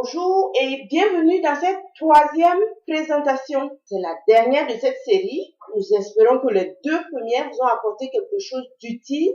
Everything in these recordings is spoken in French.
Bonjour et bienvenue dans cette troisième présentation. C'est la dernière de cette série. Nous espérons que les deux premières vous ont apporté quelque chose d'utile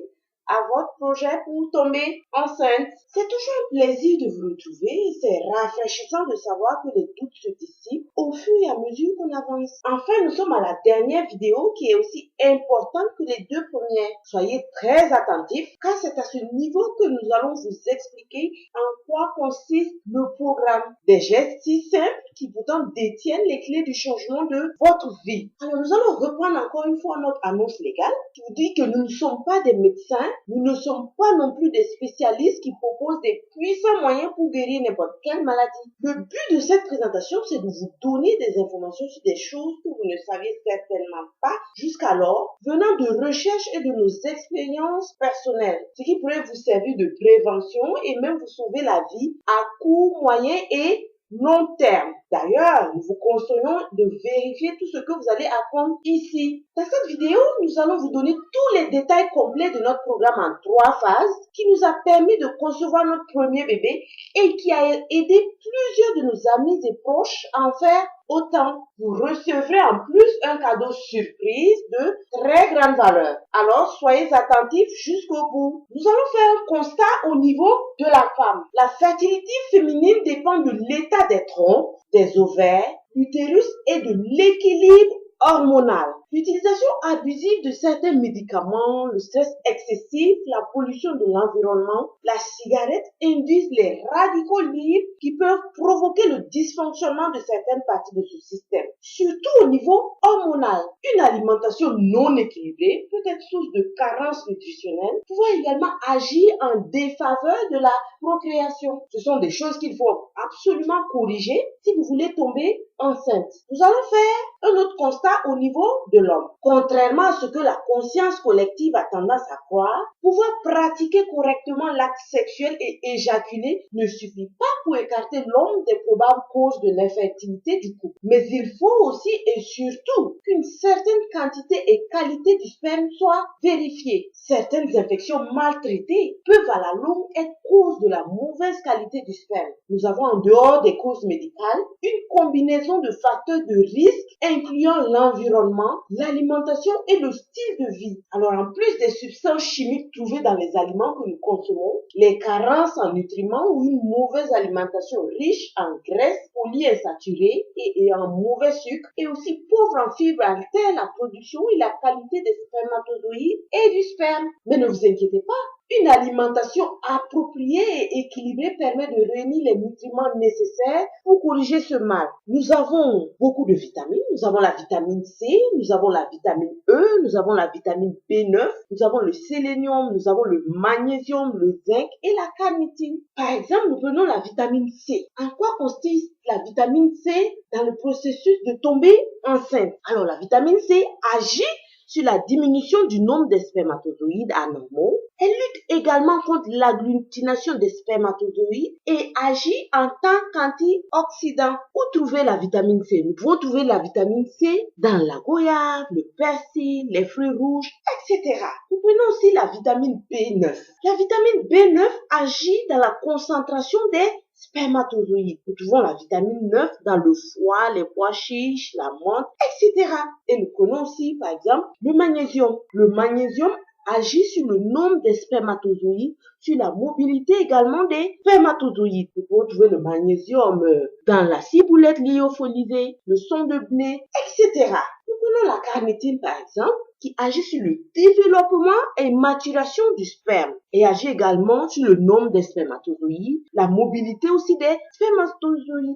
à votre projet pour tomber enceinte. C'est toujours un plaisir de vous retrouver et c'est rafraîchissant de savoir que les doutes se dissipent au fur et à mesure qu'on avance. Enfin, nous sommes à la dernière vidéo qui est aussi importante que les deux premières. Soyez très attentifs car c'est à ce niveau que nous allons vous expliquer en quoi consiste le programme. Des gestes si simples qui pourtant détiennent les clés du changement de votre vie. Alors nous allons reprendre encore une fois notre annonce légale qui vous dit que nous ne sommes pas des médecins, nous ne sommes pas non plus des spécialistes qui proposent des puissants moyens pour guérir n'importe quelle maladie. Le but de cette présentation, c'est de vous donner des informations sur des choses que vous ne saviez certainement pas jusqu'alors, venant de recherches et de nos expériences personnelles, ce qui pourrait vous servir de prévention et même vous sauver la vie à court, moyen et long terme. D'ailleurs, nous vous conseillons de vérifier tout ce que vous allez apprendre ici. Dans cette vidéo, nous allons vous donner tous les détails complets de notre programme en 3 phases qui nous a permis de concevoir notre premier bébé et qui a aidé plusieurs de nos amis et proches à en faire autant. Vous recevrez en plus un cadeau surprise de très grande valeur. Alors, soyez attentifs jusqu'au bout. Nous allons faire un constat au niveau de la femme. La fertilité féminine dépend de l'état des trompes, des ovaires, l'utérus et de l'équilibre hormonal. L'utilisation abusive de certains médicaments, le stress excessif, la pollution de l'environnement, la cigarette induisent les radicaux libres qui peuvent provoquer le dysfonctionnement de certaines parties de ce système. Surtout au niveau hormonal, une alimentation non équilibrée peut être source de carences nutritionnelles, pouvant également agir en défaveur de la procréation. Ce sont des choses qu'il faut absolument corriger si vous voulez tomber enceinte. Nous allons faire un autre constat au niveau de l'homme. Contrairement à ce que la conscience collective a tendance à croire, pouvoir pratiquer correctement l'acte sexuel et éjaculer ne suffit pas pour écarter l'homme des probables causes de l'infertilité du couple. Mais il faut aussi et surtout qu'une certaine quantité et qualité du sperme soient vérifiées. Certaines infections mal traitées peuvent à la longue être cause de la mauvaise qualité du sperme. Nous avons en dehors des causes médicales une combinaison de facteurs de risque incluant l'environnement, l'alimentation et le style de vie. Alors en plus des substances chimiques trouvées dans les aliments que nous consommons, les carences en nutriments ou une mauvaise alimentation riche en graisses polyinsaturées et en mauvais sucre et aussi pauvre en fibres altèrent la production et la qualité des spermatozoïdes et du sperme. Mais ne vous inquiétez pas, une alimentation appropriée et équilibrée permet de réunir les nutriments nécessaires pour corriger ce mal. Nous avons beaucoup de vitamines. Nous avons la vitamine C, nous avons la vitamine E, nous avons la vitamine B9, nous avons le sélénium, nous avon le magnésium, le zinc et la carnitine. Par exemple, nous prenons la vitamine C. En quoi consiste la vitamine C dans le processus de tomber enceinte? Alors, la vitamine C agit sur la diminution du nombre des spermatozoïdes anormaux. Elle lutte également contre l'agglutination des spermatozoïdes et agit en tant qu'antioxydant. Où trouver la vitamine C? Nous pouvons trouver la vitamine C dans la goyave, le persil, les fruits rouges, etc. Nous prenons aussi la vitamine B9. La vitamine B9 agit dans la concentration des spermatozoïdes. Nous trouvons la vitamine 9 dans le foie, les pois chiches, la menthe, etc. Et nous connaissons aussi, par exemple, le magnésium. Le magnésium agit sur le nombre des spermatozoïdes, sur la mobilité également des spermatozoïdes. Nous pouvons trouver le magnésium dans la ciboulette lyophilisée, le son de blé, etc. Nous prenons la carnitine, par exemple, qui agit sur le développement et maturation du sperme et agit également sur le nombre des spermatozoïdes, la mobilité aussi des spermatozoïdes,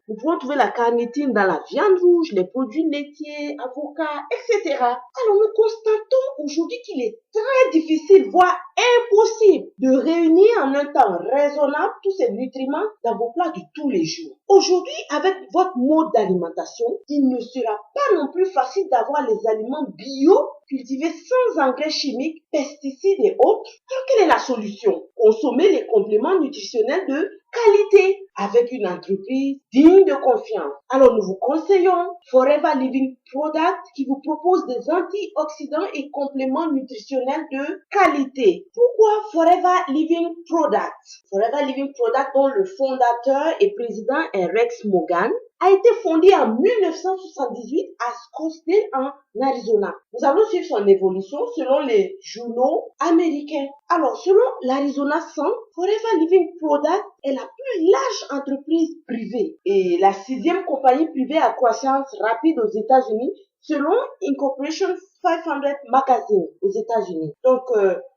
Nous pouvons trouver la carnitine dans la viande rouge, les produits laitiers, avocats, etc. Alors nous constatons aujourd'hui qu'il est très difficile, voire impossible, de réunir en un temps raisonnable tous ces nutriments dans vos plats de tous les jours. Aujourd'hui, avec votre mode d'alimentation, il ne sera pas non plus facile d'avoir les aliments bio cultivés sans engrais chimiques, pesticides et autres. Alors quelle est la solution? Consommer les compléments nutritionnels de qualité. avec une entreprise digne de confiance. Alors nous vous conseillons Forever Living Product qui vous propose des antioxydants et compléments nutritionnels de qualité. Pourquoi Forever Living Product? Forever Living Product, dont le fondateur et président est Rex Morgan, a été fondé en 1978 à Scottsdale en Arizona. Nous allons suivre son évolution selon les journaux américains. Alors, selon l'Arizona Sun, Forever Living Product est la plus large entreprise privée et la 6e compagnie privée à croissance rapide aux États-Unis selon Incorporation 500 Magazine aux États-Unis. Donc,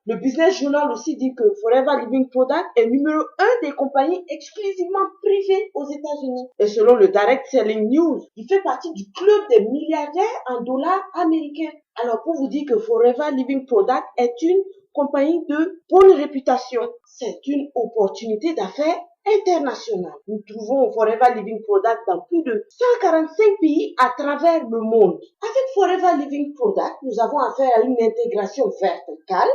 le Business Journal aussi dit que Forever Living Product est numéro 1 des compagnies exclusivement privées aux États-Unis. Et selon le Direct Selling News, il fait partie du club des milliardaires en dollars américains. Alors, pour vous dire que Forever Living Product est une compagnie de bonne réputation, c'est une opportunité d'affaires internationale. Nous trouvons Forever Living Product dans plus de 145 pays à travers le monde. Avec Forever Living Product, nous avons affaire à une intégration verticale,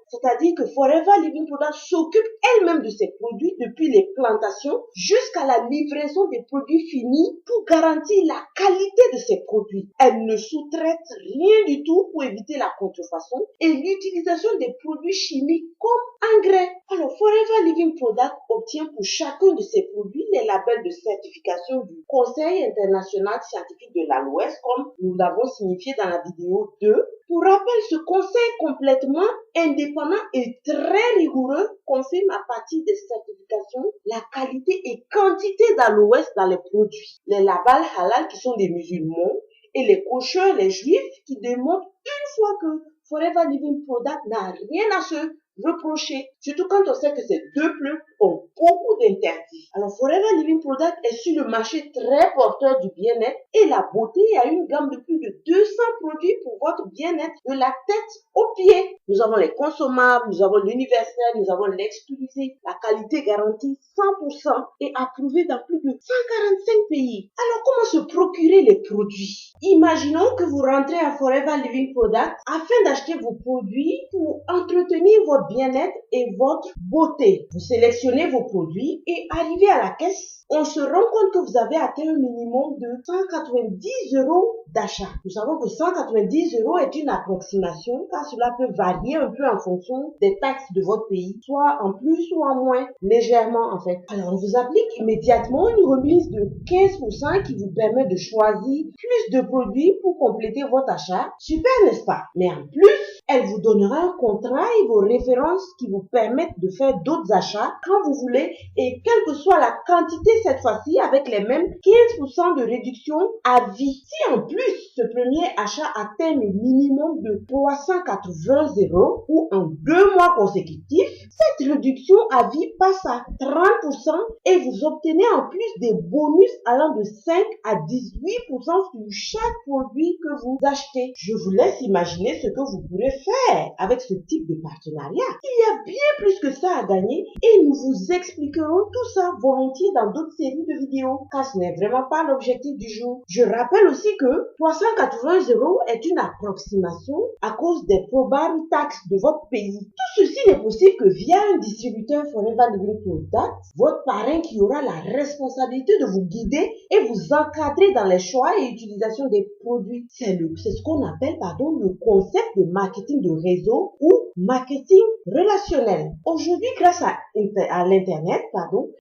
c'est-à-dire que Forever Living Product s'occupe elle-même de ses produits depuis les plantations jusqu'à la livraison des produits finis pour garantir la qualité de ses produits. Elle ne sous-traite rien du tout pour éviter la contrefaçon et l'utilisation des produits chimiques comme engrais. Alors, Forever Living Product obtient pour chacun de ses produits les labels de certification du Conseil international scientifique de l'ALOES, comme nous l'avons signifié dans la vidéo 2. Pour rappel, ce conseil complètement indépendant et très rigoureux confirme à partir des certifications la qualité et quantité d'aloès dans les produits. Les labels halal qui sont des musulmans et les cocheurs, les juifs qui démontrent une fois que Forever Living Product n'a rien à se reprocher, surtout quand on sait que ces deux peuples ont beaucoup d'interdits. Alors Forever Living Product est sur le marché très porteur du bien-être et la beauté et a une gamme de plus de 200 produits pour votre bien-être de la tête aux pieds. Nous avons les consommables, nous avons l'universel, nous avons l'exclusif, la qualité garantie 100% et approuvée dans plus de 145 pays. Alors comment se procurer les produits? Imaginons que vous rentrez à Forever Living Product afin d'acheter vos produits pour entretenir votre bien-être et votre beauté. Vous sélectionnez vos produits et arrivez à la caisse, on se rend compte que vous avez atteint un minimum de 190 € d'achat. Nous savons que 190 € est une approximation car cela peut varier un peu en fonction des taxes de votre pays, soit en plus ou en moins, légèrement en fait. Alors on vous applique immédiatement une remise de 15% qui vous permet de choisir plus de produits pour compléter votre achat. Super, n'est-ce pas? Mais en plus, elle vous donnera un contrat et vos références qui vous permettent de faire d'autres achats quand vous voulez et quelle que soit la quantité cette fois-ci avec les mêmes 15% de réduction à vie. Si en plus ce premier achat atteint le minimum de 380 € ou en 2 mois consécutifs, cette réduction à vie passe à 30% et vous obtenez en plus des bonus allant de 5 à 18% sur chaque produit que vous achetez. Je vous laisse imaginer ce que vous pourrez faire avec ce type de partenariat. Il y a bien plus que ça à gagner et nous vous expliquerons tout ça volontiers dans d'autres séries de vidéos car ce n'est vraiment pas l'objectif du jour. Je rappelle aussi que 380 € est une approximation à cause des probables taxes de votre pays. Tout ceci n'est possible que via un distributeur Forever Living Product, votre parrain qui aura la responsabilité de vous guider et vous encadrer dans les choix et utilisation des produits. C'est ce qu'on appelle le concept de marketing de réseau ou marketing relationnel. Aujourd'hui, grâce à l'internet,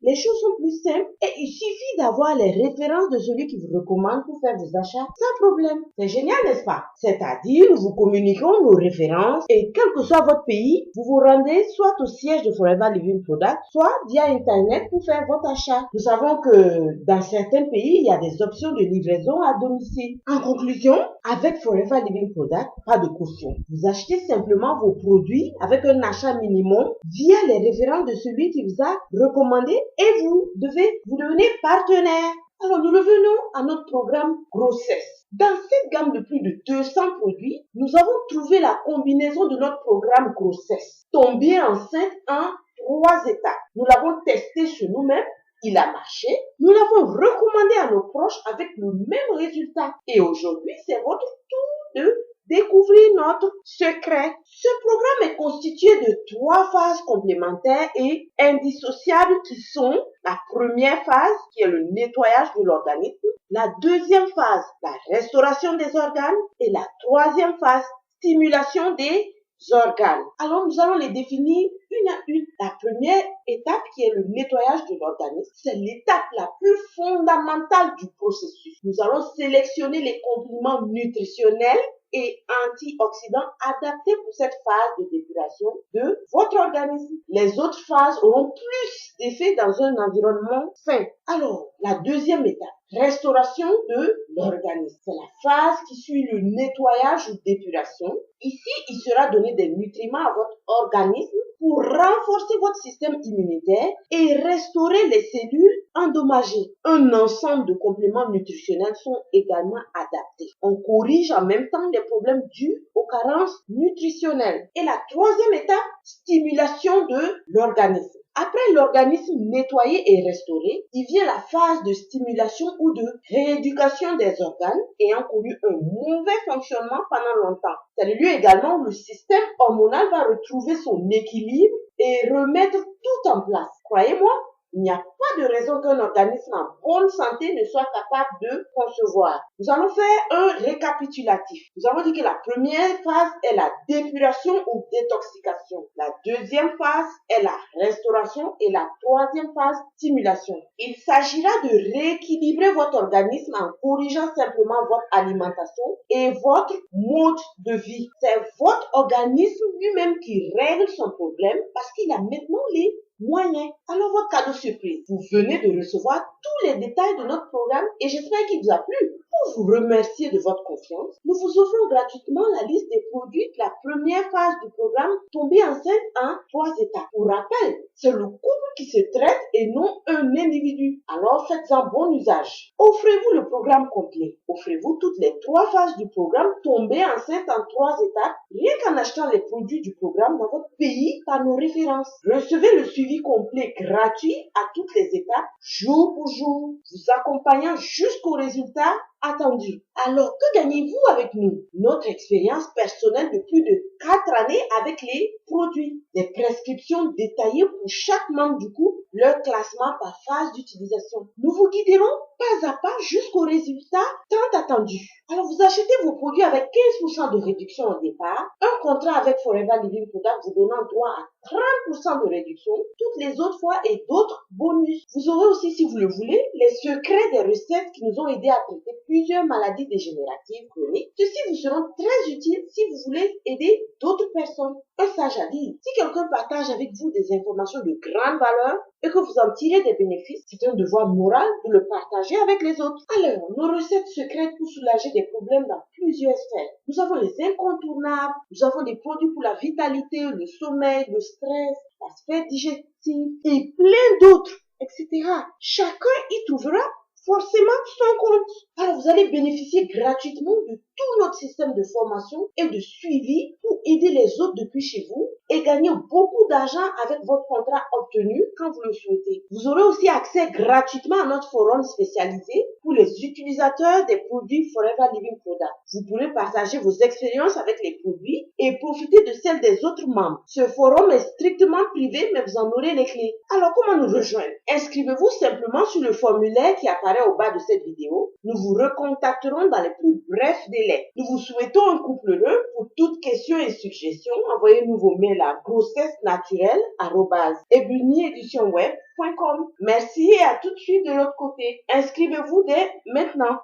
les choses sont plus simples et il suffit d'avoir les références de celui qui vous recommande pour faire vos achats sans problème. C'est génial, n'est-ce pas? C'est-à-dire, nous vous communiquons nos références et quel que soit votre pays, vous vous rendez soit au siège de Forever Living Product, soit via Internet pour faire votre achat. Nous savons que dans certains pays, il y a des options de livraison à domicile. En conclusion, avec Forever Living Product, pas de caution. Vous achetez simplement vos produits avec un achat minimum via les références de celui qui vous a recommandé et vous devenez partenaire. Alors, nous revenons à notre programme grossesse. Dans cette gamme de plus de 200 produits, nous avons trouvé la combinaison de notre programme grossesse. Tomber enceinte en 3 étapes. Nous l'avons testé sur nous-mêmes. Il a marché. Nous l'avons recommandé à nos proches avec le même résultat. Et aujourd'hui, c'est votre tour de découvrir notre secret. Ce programme est constitué de 3 phases complémentaires et indissociables qui sont la première phase, qui est le nettoyage de l'organisme, la deuxième phase, la restauration des organes, et la troisième phase, stimulation des organes. Alors, nous allons les définir une à une. La première étape, qui est le nettoyage de l'organisme, c'est l'étape la plus fondamentale du processus. Nous allons sélectionner les compléments nutritionnels et antioxydants adaptés pour cette phase de dépuration de votre organisme. Les autres phases auront plus d'effet dans un environnement sain. Alors, la deuxième étape, restauration de l'organisme. C'est la phase qui suit le nettoyage ou d'épuration. Ici, il sera donné des nutriments à votre organisme pour renforcer votre système immunitaire et restaurer les cellules endommagées. Un ensemble de compléments nutritionnels sont également adaptés. On corrige en même temps les problèmes dus aux carences nutritionnelles. Et la troisième étape, stimulation de l'organisme. Après l'organisme nettoyé et restauré, il vient la phase de stimulation ou de rééducation des organes ayant connu un mauvais fonctionnement pendant longtemps. C'est le lieu également où le système hormonal va retrouver son équilibre et remettre tout en place. Croyez-moi, il n'y a pas de raison qu'un organisme en bonne santé ne soit capable de concevoir. Nous allons faire un récapitulatif. Nous avons dit que la première phase est la dépuration ou détoxication. La deuxième phase est la restauration et la troisième phase, stimulation. Il s'agira de rééquilibrer votre organisme en corrigeant simplement votre alimentation et votre mode de vie. C'est votre organisme lui-même qui règle son problème parce qu'il a maintenant les moyens. Alors, votre cadeau surprise, vous venez de recevoir tous les détails de notre programme et j'espère qu'il vous a plu. Pour vous remercier de votre confiance, nous vous offrons gratuitement la liste des produits de la première phase du programme Tomber enceinte en 3 étapes. Pour rappel, c'est le couple qui se traite et non un individu. Alors, faites-en bon usage. Offrez-vous le programme complet. Offrez-vous toutes les 3 phases du programme Tomber enceinte en 3 étapes, rien qu'en achetant les produits du programme dans votre pays par nos références. Recevez le suivi complet gratuit à toutes les étapes, jour pour jour, vous accompagnant jusqu'au résultat attendu. Alors, que gagnez-vous avec nous? Notre expérience personnelle de plus de 4 années avec les produits, des prescriptions détaillées pour chaque membre du couple, leur classement par phase d'utilisation. Nous vous guiderons pas à pas jusqu'au résultat tant attendu. Alors, vous achetez vos produits avec 15% de réduction au départ, un contrat avec Forever Living Product vous donnant droit à 30% de réduction toutes les autres fois et d'autres bonus. Vous aurez aussi, si vous le voulez, les secrets des recettes qui nous ont aidés à traiter plusieurs maladies dégénératives chroniques. Ceci vous sera très utile si vous voulez aider d'autres personnes. Un sage à dire, si quelqu'un partage avec vous des informations de grande valeur et que vous en tirez des bénéfices, c'est un devoir moral de le partager avec les autres. Alors, nos recettes secrètes pour soulager des problèmes dans plusieurs sphères. Nous avons les incontournables, nous avons des produits pour la vitalité, le sommeil, le stress, la sphère digestive et plein d'autres, etc. Chacun y trouvera forcément son compte. Alors, vous allez bénéficier gratuitement de tout notre système de formation et de suivi pour aider les autres depuis chez vous et gagner beaucoup d'argent avec votre contrat obtenu quand vous le souhaitez. Vous aurez aussi accès gratuitement à notre forum spécialisé pour les utilisateurs des produits Forever Living Product. Vous pourrez partager vos expériences avec les produits et profiter de celles des autres membres. Ce forum est strictement privé, mais vous en aurez les clés. Alors, comment nous rejoindre? Inscrivez-vous simplement sur le formulaire qui apparaît au bas de cette vidéo. Nous vous recontacterons dans les plus brefs délais. Nous vous souhaitons un couple heureux. Pour toutes questions et suggestions, envoyez-nous vos mails à grossessenaturelle@ebunieditionweb.com. Merci et à tout de suite de l'autre côté. Inscrivez-vous dès maintenant.